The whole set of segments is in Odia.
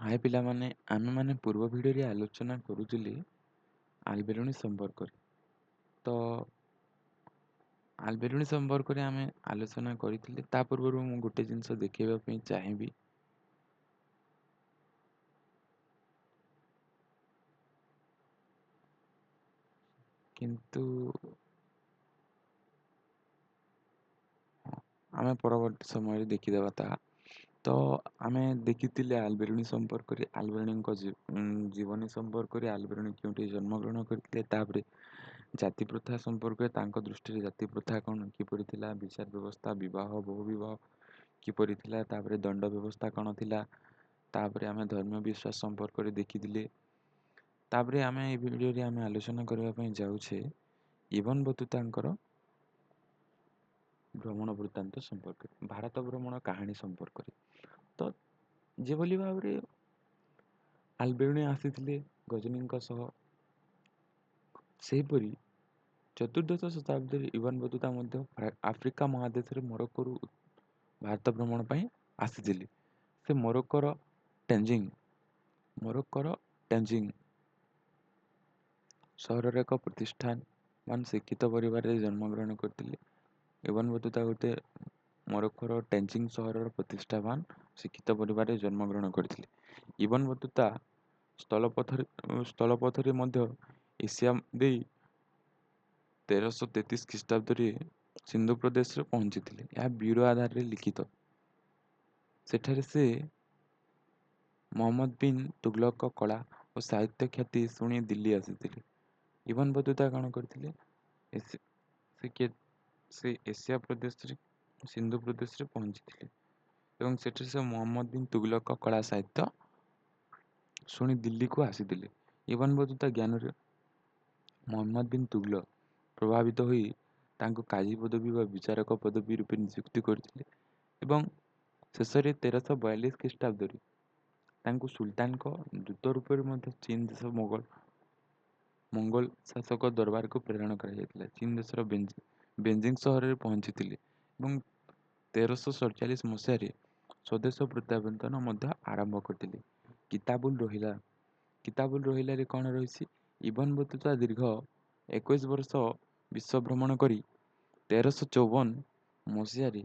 ହାଏ ପିଲାମାନେ, ଆମେମାନେ ପୂର୍ବ ଭିଡ଼ିଓରେ ଆଲୋଚନା କରୁଥିଲେ ଆଲବେରୁଣୀ ସମ୍ପର୍କରେ। ତ ଆଲବେରୁଣୀ ସମ୍ପର୍କରେ ଆମେ ଆଲୋଚନା କରିଥିଲେ। ତା ପୂର୍ବରୁ ମୁଁ ଗୋଟେ ଜିନିଷ ଦେଖେଇବା ପାଇଁ ଚାହିଁବି। କିନ୍ତୁ ଆମେ ପରବର୍ତ୍ତୀ ସମୟରେ ଦେଖିଦେବା ତାହା। ତ ଆମେ ଦେଖିଥିଲେ ଆଲବେରୁଣୀ ସମ୍ପର୍କରେ, ଆଲବେରୁଣୀଙ୍କ ଜୀବନୀ ସମ୍ପର୍କରେ, ଆଲବେରୁଣୀ କେଉଁଠି ଜନ୍ମଗ୍ରହଣ କରିଥିଲେ, ତାପରେ ଜାତି ପ୍ରଥା ସମ୍ପର୍କରେ ତାଙ୍କ ଦୃଷ୍ଟିରେ ଜାତି ପ୍ରଥା କ'ଣ, କିପରି ଥିଲା, ବିଚାର ବ୍ୟବସ୍ଥା, ବିବାହ, ବହୁ ବିବାହ କିପରି ଥିଲା, ତାପରେ ଦଣ୍ଡ ବ୍ୟବସ୍ଥା କ'ଣ ଥିଲା, ତାପରେ ଆମେ ଧର୍ମୀୟ ବିଶ୍ୱାସ ସମ୍ପର୍କରେ ଦେଖିଥିଲେ। ତାପରେ ଆମେ ଏହି ଭିଡ଼ିଓରେ ଆମେ ଆଲୋଚନା କରିବା ପାଇଁ ଯାଉଛେ ଇବନ ବତୁତାଙ୍କର ଭ୍ରମଣ ବୃତ୍ତାନ୍ତ ସମ୍ପର୍କରେ, ଭାରତ ଭ୍ରମଣ କାହାଣୀ ସମ୍ପର୍କରେ। ତ ଯେଭଳି ଭାବରେ ଆଲବେରୁଣୀ ଆସିଥିଲେ ଗଜନୀଙ୍କ ସହ, ସେହିପରି ଚତୁର୍ଦ୍ଦଶ ଶତାବ୍ଦୀରେ ଇବନ ବତୁତା ମଧ୍ୟ ଆଫ୍ରିକା ମହାଦେଶରେ ମୋରୋକୋରୁ ଭାରତ ଭ୍ରମଣ ପାଇଁ ଆସିଥିଲେ। ସେ ମୋରୋକୋର ଟାଞ୍ଜିଂ ସହରର ଏକ ପ୍ରତିଷ୍ଠାମାନ ଶିକ୍ଷିତ ପରିବାରରେ ଜନ୍ମଗ୍ରହଣ କରିଥିଲେ। ଇବନ ବତୁତା ଗୋଟେ ମୋରୋକୋର ଟାଞ୍ଜିଂ ସହରର ପ୍ରତିଷ୍ଠାବାନ ଶିକ୍ଷିତ ପରିବାରରେ ଜନ୍ମଗ୍ରହଣ କରିଥିଲେ। ଇବନ ବତୁତା ସ୍ଥଳପଥରେ ମଧ୍ୟ ଏସିଆ ଦେଇ 1333 ଖ୍ରୀଷ୍ଟାବ୍ଦରେ ସିନ୍ଧୁ ପ୍ରଦେଶରେ ପହଞ୍ଚିଥିଲେ। ଏହା ବ୍ୟୁରୋ ଆଧାରରେ ଲିଖିତ। ସେଠାରେ ସେ ମହମ୍ମଦ ବିନ୍ ତୁଗଲକଙ୍କ କଳା ଓ ସାହିତ୍ୟ ଖ୍ୟାତି ଶୁଣି ଦିଲ୍ଲୀ ଆସିଥିଲେ। ଇବନ ବତୁତା କ'ଣ କରିଥିଲେ? ସେ ଏସିଆ ପ୍ରଦେଶରେ ସିନ୍ଧୁ ପ୍ରଦେଶରେ ପହଞ୍ଚିଥିଲେ ଏବଂ ସେଠାରେ ସେ ମହମ୍ମଦ ବିନ୍ ତୁଗଲକଙ୍କ କଳା ସାହିତ୍ୟ ଶୁଣି ଦିଲ୍ଲୀକୁ ଆସିଥିଲେ। ଇବନ ବତୁତା ଜ୍ଞାନରେ ମହମ୍ମଦ ବିନ୍ ତୁଗଲକ ପ୍ରଭାବିତ ହୋଇ ତାଙ୍କୁ କାଜୀ ପଦବୀ ବା ବିଚାରକ ପଦବୀ ରୂପେ ନିଯୁକ୍ତି କରିଥିଲେ ଏବଂ ଶେଷରେ 1342 ଖ୍ରୀଷ୍ଟାବ୍ଦରେ ତାଙ୍କୁ ସୁଲତାନଙ୍କ ଦୂତ ରୂପରେ ମଧ୍ୟ ଚୀନ ଦେଶ ମୋଗଲ ଶାସକ ଦରବାରକୁ ପ୍ରେରଣ କରାଯାଇଥିଲା। ଚୀନ ଦେଶର ବେଜିଂ ସହରରେ ପହଞ୍ଚିଥିଲେ ଏବଂ 1347 ମସିହାରେ ସ୍ୱଦେଶ ପ୍ରତ୍ୟାବର୍ତ୍ତନ ମଧ୍ୟ ଆରମ୍ଭ କରିଥିଲେ। କିତାବୁଲ ରୋହିଲାରେ କ'ଣ ରହିଛି? ଇବନ ବତୁତା ଦୀର୍ଘ 21 ବର୍ଷ ବିଶ୍ୱ ଭ୍ରମଣ କରି 1354 ମସିହାରେ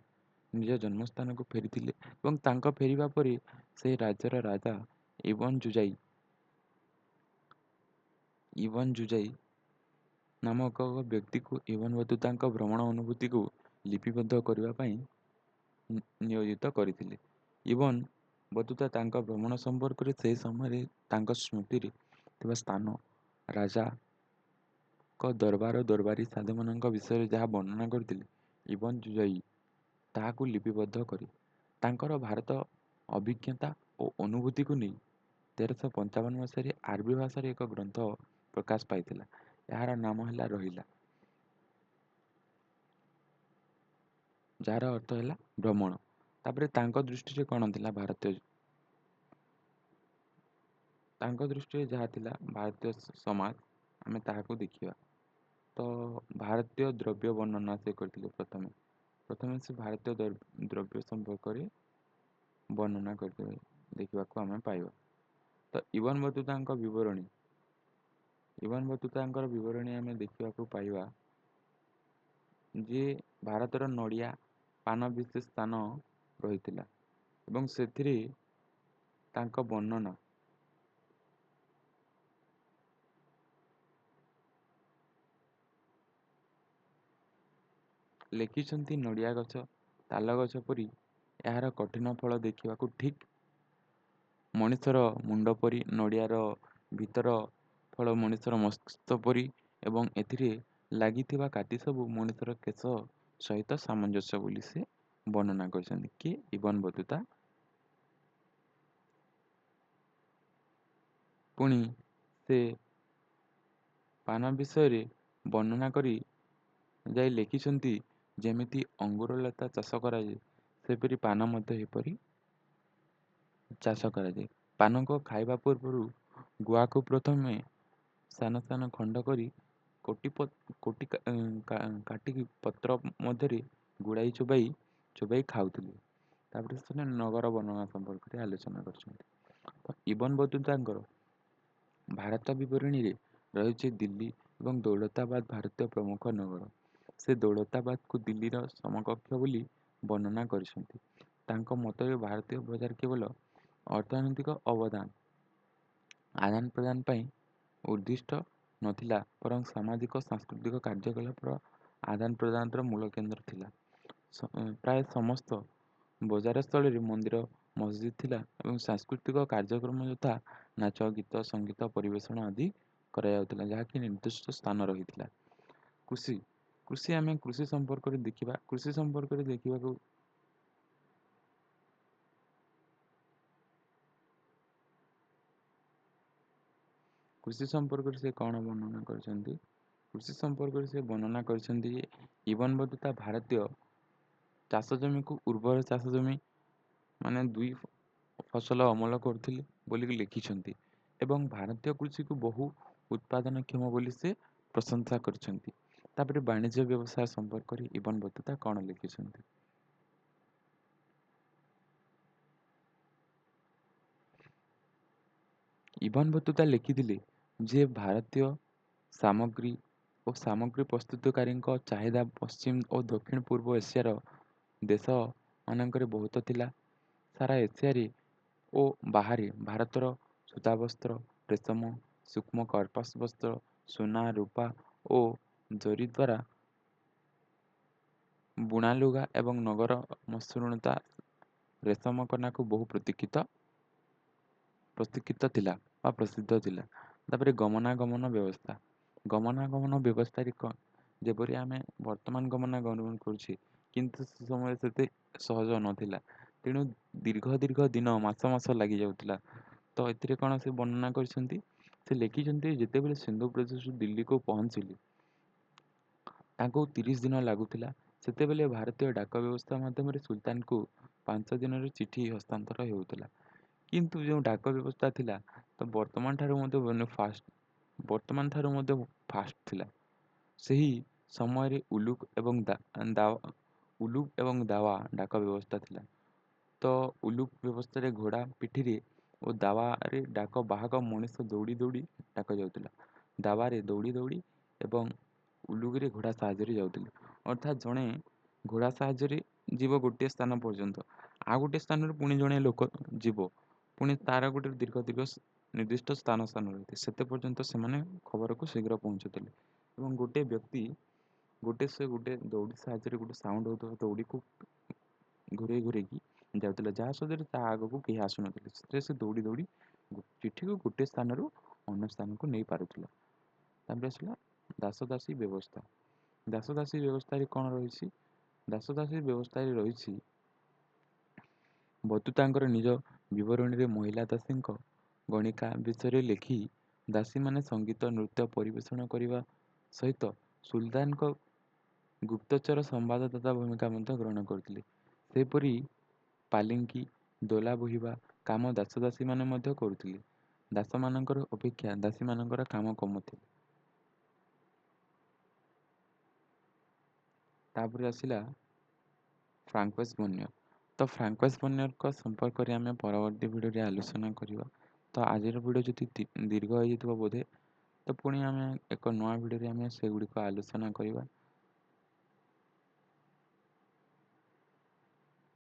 ନିଜ ଜନ୍ମସ୍ଥାନକୁ ଫେରିଥିଲେ ଏବଂ ତାଙ୍କ ଫେରିବା ପରେ ସେହି ରାଜ୍ୟର ରାଜା ଇବନ ଜୁଜାଇ ନାମକ ଏକ ବ୍ୟକ୍ତିକୁ ଇବନ ବତୁତାଙ୍କ ଭ୍ରମଣ ଅନୁଭୂତିକୁ ଲିପିବଦ୍ଧ କରିବା ପାଇଁ ନିୟୋଜିତ କରିଥିଲେ। ଇବନ ବତୁତା ତାଙ୍କ ଭ୍ରମଣ ସମ୍ପର୍କରେ ସେହି ସମୟରେ ତାଙ୍କ ସ୍ମୃତିରେ ଥିବା ସ୍ଥାନ, ରାଜାଙ୍କ ଦରବାର ଓ ଦରବାରୀ ସାଧୁମାନଙ୍କ ବିଷୟରେ ଯାହା ବର୍ଣ୍ଣନା କରିଥିଲେ, ଇବନ ଜୁଜାଇ ତାହାକୁ ଲିପିବଦ୍ଧ କରି ତାଙ୍କର ଭାରତ ଅଭିଜ୍ଞତା ଓ ଅନୁଭୂତିକୁ ନେଇ 1355 ମସିହାରେ ଆରବୀ ଭାଷାରେ ଏକ ଗ୍ରନ୍ଥ ପ୍ରକାଶ ପାଇଥିଲା। ଏହାର ନାମ ହେଲା ରହିଲା, ଯାହାର ଅର୍ଥ ହେଲା ଭ୍ରମଣ। ତାପରେ ତାଙ୍କ ଦୃଷ୍ଟିରେ କ'ଣ ଥିଲା? ତାଙ୍କ ଦୃଷ୍ଟିରେ ଯାହା ଥିଲା ଭାରତୀୟ ସମାଜ, ଆମେ ତାହାକୁ ଦେଖିବା। ତ ଭାରତୀୟ ଦ୍ରବ୍ୟ ବର୍ଣ୍ଣନା ସେ କରିଥିଲେ। ପ୍ରଥମେ ସେ ଭାରତୀୟ ଦ୍ରବ୍ୟ ସମ୍ପର୍କରେ ବର୍ଣ୍ଣନା କରିଥିଲେ, ଦେଖିବାକୁ ଆମେ ପାଇବା। ତ ଇବନ ବତୁତାଙ୍କର ବିବରଣୀ ଆମେ ଦେଖିବାକୁ ପାଇବା ଯେ ଭାରତର ନଡ଼ିଆ ପାନ ବିଶେଷ ସ୍ଥାନ ରହିଥିଲା ଏବଂ ସେଥିରେ ତାଙ୍କ ବର୍ଣ୍ଣନା ଲେଖିଛନ୍ତି। ନଡ଼ିଆ ଗଛ ତାଲ ଗଛ ପରି ଏହାର କଠିନ ଫଳ ଦେଖିବାକୁ ଠିକ୍ ମଣିଷର ମୁଣ୍ଡ ପରି, ନଡ଼ିଆର ଭିତର ଫଳ ମଣିଷର ମସ୍ତିଷ୍କ ପରି ଏବଂ ଏଥିରେ ଲାଗିଥିବା କାଠି ସବୁ ମଣିଷର କେଶ ସହିତ ସାମଞ୍ଜସ୍ୟ ବୋଲି ସେ ବର୍ଣ୍ଣନା କରିଛନ୍ତି। କିଏ? Ibn Battuta. ପୁଣି ସେ ପାନ ବିଷୟରେ ବର୍ଣ୍ଣନା କରି ଯାଇ ଲେଖିଛନ୍ତି, ଯେମିତି ଅଙ୍ଗୁର ଲତା ଚାଷ କରାଯାଏ, ସେପରି ପାନ ମଧ୍ୟ ଏପରି ଚାଷ କରାଯାଏ। ପାନକୁ ଖାଇବା ପୂର୍ବରୁ ଗୁଆକୁ ପ୍ରଥମେ ସାନ ସାନ ଖଣ୍ଡ କରି କାଟିକି ପତ୍ର ମଧ୍ୟରେ ଗୁଡ଼ାଇ ଚୋବାଇ ଖାଉଥିଲେ। ତାପରେ ସେମାନେ ନଗର ବର୍ଣ୍ଣନା ସମ୍ପର୍କରେ ଆଲୋଚନା କରିଛନ୍ତି। ତ ଇବନ ବତୁତାଙ୍କର ଭାରତ ବିବରଣୀରେ ରହିଛି ଦିଲ୍ଲୀ ଏବଂ ଦୌଲତାବାଦ ଭାରତୀୟ ପ୍ରମୁଖ ନଗର। ସେ ଦୌଲତାବାଦକୁ ଦିଲ୍ଲୀର ସମକକ୍ଷ ବୋଲି ବର୍ଣ୍ଣନା କରିଛନ୍ତି। ତାଙ୍କ ମତରେ ଭାରତୀୟ ବଜାର କେବଳ ଅର୍ଥନୈତିକ ଆଦାନ ପ୍ରଦାନ ପାଇଁ ଉଦ୍ଦିଷ୍ଟ ନଥିଲା, ବରଂ ସାମାଜିକ ସାଂସ୍କୃତିକ କାର୍ଯ୍ୟକଳାପର ଆଦାନ ପ୍ରଦାନର ମୂଳ କେନ୍ଦ୍ର ଥିଲା। ପ୍ରାୟ ସମସ୍ତ ବଜାରସ୍ଥଳୀରେ ମନ୍ଦିର, ମସଜିଦ ଥିଲା ଏବଂ ସାଂସ୍କୃତିକ କାର୍ଯ୍ୟକ୍ରମ ଯଥା ନାଚ, ଗୀତ, ସଙ୍ଗୀତ ପରିବେଷଣ ଆଦି କରାଯାଉଥିଲା, ଯାହାକି ନିର୍ଦ୍ଦିଷ୍ଟ ସ୍ଥାନ ରହିଥିଲା। କୃଷି ଆମେ କୃଷି ସମ୍ପର୍କରେ ଦେଖିବା। କୃଷି ସମ୍ପର୍କରେ ଦେଖିବାକୁ କୃଷି ସମ୍ପର୍କରେ ସେ କ'ଣ ବର୍ଣ୍ଣନା କରିଛନ୍ତି? କୃଷି ସମ୍ପର୍କରେ ସେ ବର୍ଣ୍ଣନା କରିଛନ୍ତି ଯେ ଇବନ ବତୁତା ଭାରତୀୟ ଚାଷ ଜମିକୁ ଉର୍ବର ଚାଷ ଜମି ମାନେ 2 ଫସଲ ଅମଳ କରୁଥିଲେ ବୋଲିକି ଲେଖିଛନ୍ତି ଏବଂ ଭାରତୀୟ କୃଷିକୁ ବହୁ ଉତ୍ପାଦନକ୍ଷମ ବୋଲି ସେ ପ୍ରଶଂସା କରିଛନ୍ତି। ତାପରେ ବାଣିଜ୍ୟ ବ୍ୟବସାୟ ସମ୍ପର୍କରେ ଇବନ ବତୁତା କ'ଣ ଲେଖିଛନ୍ତି? ଇବନ ବତୁତା ଲେଖିଥିଲେ ଯେ ଭାରତୀୟ ସାମଗ୍ରୀ ଓ ସାମଗ୍ରୀ ପ୍ରସ୍ତୁତକାରୀଙ୍କ ଚାହିଦା ପଶ୍ଚିମ ଓ ଦକ୍ଷିଣ ପୂର୍ବ ଏସିଆର ଦେଶମାନଙ୍କରେ ବହୁତ ଥିଲା। ସାରା ଏସିଆରେ ଓ ବାହାରେ ଭାରତର ସୂତାବସ୍ତ୍ର, ରେଶମ, ସୂକ୍ଷ୍ମ କର୍ପାସ ବସ୍ତ୍ର, ସୁନା, ରୂପା ଓ ଜରି ଦ୍ୱାରା ବୁଣା ଲୁଗା ଏବଂ ନଗର ମସୃଣତା ରେଶମ କନାକୁ ବହୁ ପ୍ରତୀକ୍ଷିତ ଥିଲା ବା ପ୍ରସିଦ୍ଧ ଥିଲା। ତାପରେ ଗମନାଗମନ ବ୍ୟବସ୍ଥା। ଗମନାଗମନ ବ୍ୟବସ୍ଥାରେ ଯେପରି ଆମେ ବର୍ତ୍ତମାନ ଗମନାଗମନ କରୁଛେ, କିନ୍ତୁ ସେ ସମୟରେ ସେତେ ସହଜ ନଥିଲା। ତେଣୁ ଦୀର୍ଘ ଦିନ ମାସ ଲାଗିଯାଉଥିଲା। ତ ଏଥିରେ କ'ଣ ସେ ବର୍ଣ୍ଣନା କରିଛନ୍ତି? ସେ ଲେଖିଛନ୍ତି ଯେତେବେଳେ ସିନ୍ଧୁ ପ୍ରଦେଶରୁ ଦିଲ୍ଲୀକୁ ପହଞ୍ଚିଲେ ତାଙ୍କୁ 30 ଦିନ ଲାଗୁଥିଲା। ସେତେବେଳେ ଭାରତୀୟ ଡାକ ବ୍ୟବସ୍ଥା ମାଧ୍ୟମରେ ସୁଲତାନଙ୍କୁ 5 ଦିନରେ ଚିଠି ହସ୍ତାନ୍ତର ହେଉଥିଲା। କିନ୍ତୁ ଯେଉଁ ଡାକ ବ୍ୟବସ୍ଥା ଥିଲା ତ ବର୍ତ୍ତମାନ ଠାରୁ ମଧ୍ୟ ଫାଷ୍ଟ ଥିଲା। ସେହି ସମୟରେ ଉଲୁକ ଏବଂ ଦାୱା ଡାକ ବ୍ୟବସ୍ଥା ଥିଲା। ତ ଉଲୁକ ବ୍ୟବସ୍ଥାରେ ଘୋଡ଼ା ପିଠିରେ ଓ ଦାୱାରେ ଡାକ ବାହକ ମଣିଷ ଦୌଡ଼ି ଡାକ ଯାଉଥିଲା। ଦାୱାରେ ଦୌଡ଼ି ଏବଂ ଉଲୁକରେ ଘୋଡ଼ା ସାହାଯ୍ୟରେ ଯାଉଥିଲେ। ଅର୍ଥାତ୍ ଜଣେ ଘୋଡ଼ା ସାହାଯ୍ୟରେ ଯିବ ଗୋଟିଏ ସ୍ଥାନ ପର୍ଯ୍ୟନ୍ତ, ଆଉ ଗୋଟିଏ ସ୍ଥାନରୁ ପୁଣି ଜଣେ ଲୋକ ଯିବ, ପୁଣି ତାର ଗୋଟେ ନିର୍ଦ୍ଦିଷ୍ଟ ସ୍ଥାନ ରହିଥାଏ। ସେତେ ପର୍ଯ୍ୟନ୍ତ ସେମାନେ ଖବରକୁ ଶୀଘ୍ର ପହଞ୍ଚୁଥିଲେ ଏବଂ ଗୋଟେ ବ୍ୟକ୍ତି ଗୋଟେ ଦୌଡ଼ି ସାହାଯ୍ୟରେ ଗୋଟେ ସାଉଣ୍ଡ ହେଉଥିବା ଦୌଡ଼ିକୁ ଘୁରେଇକି ଯାଉଥିଲା, ଯାହା ସତ୍ତ୍ୱରେ ତା ଆଗକୁ କେହି ଆସୁନଥିଲେ। ସେଥିରେ ସେ ଦୌଡ଼ି ଚିଠିକୁ ଗୋଟିଏ ସ୍ଥାନରୁ ଅନ୍ୟ ସ୍ଥାନକୁ ନେଇ ପାରୁଥିଲା। ତାପରେ ଆସିଲା ଦାସଦାସୀ ବ୍ୟବସ୍ଥା। ଦାସଦାସୀ ବ୍ୟବସ୍ଥାରେ କ'ଣ ରହିଛି? ଦାସଦାସୀ ବ୍ୟବସ୍ଥାରେ ରହିଛି ବତୁତାଙ୍କର ନିଜ ବିବରଣୀରେ ମହିଳା ଦାସୀଙ୍କ ଗଣିକା ବିଷୟରେ ଲେଖି ଦାସୀମାନେ ସଙ୍ଗୀତ, ନୃତ୍ୟ ପରିବେଷଣ କରିବା ସହିତ ସୁଲତାନଙ୍କ ଗୁପ୍ତଚର ସମ୍ବାଦଦାତା ଭୂମିକା ମଧ୍ୟ ଗ୍ରହଣ କରୁଥିଲେ। ସେହିପରି ପାଲିଙ୍କି, ଦୋଲା ବୋହିବା କାମ ଦାସଦାସୀମାନେ ମଧ୍ୟ କରୁଥିଲେ। ଦାସମାନଙ୍କର ଅପେକ୍ଷା ଦାସୀମାନଙ୍କର କାମ କମ ଥିଲା। ତାପରେ ଆସିଲା ଫ୍ରାଙ୍କୋଇସ୍ ବନ୍ୟ। ତ ଫ୍ରାଙ୍କୋଇସ୍ ବନ୍ୟଙ୍କ ସମ୍ପର୍କରେ ଆମେ ପରବର୍ତ୍ତୀ ଭିଡ଼ିଓରେ ଆଲୋଚନା କରିବା। ତ ଆଜିର ଭିଡ଼ିଓ ଯଦି ଦୀର୍ଘ ହୋଇଯାଇଥିବ ବୋଧେ, ତ ପୁଣି ଆମେ ଏକ ନୂଆ ଭିଡ଼ିଓରେ ଆମେ ସେଗୁଡ଼ିକ ଆଲୋଚନା କରିବା।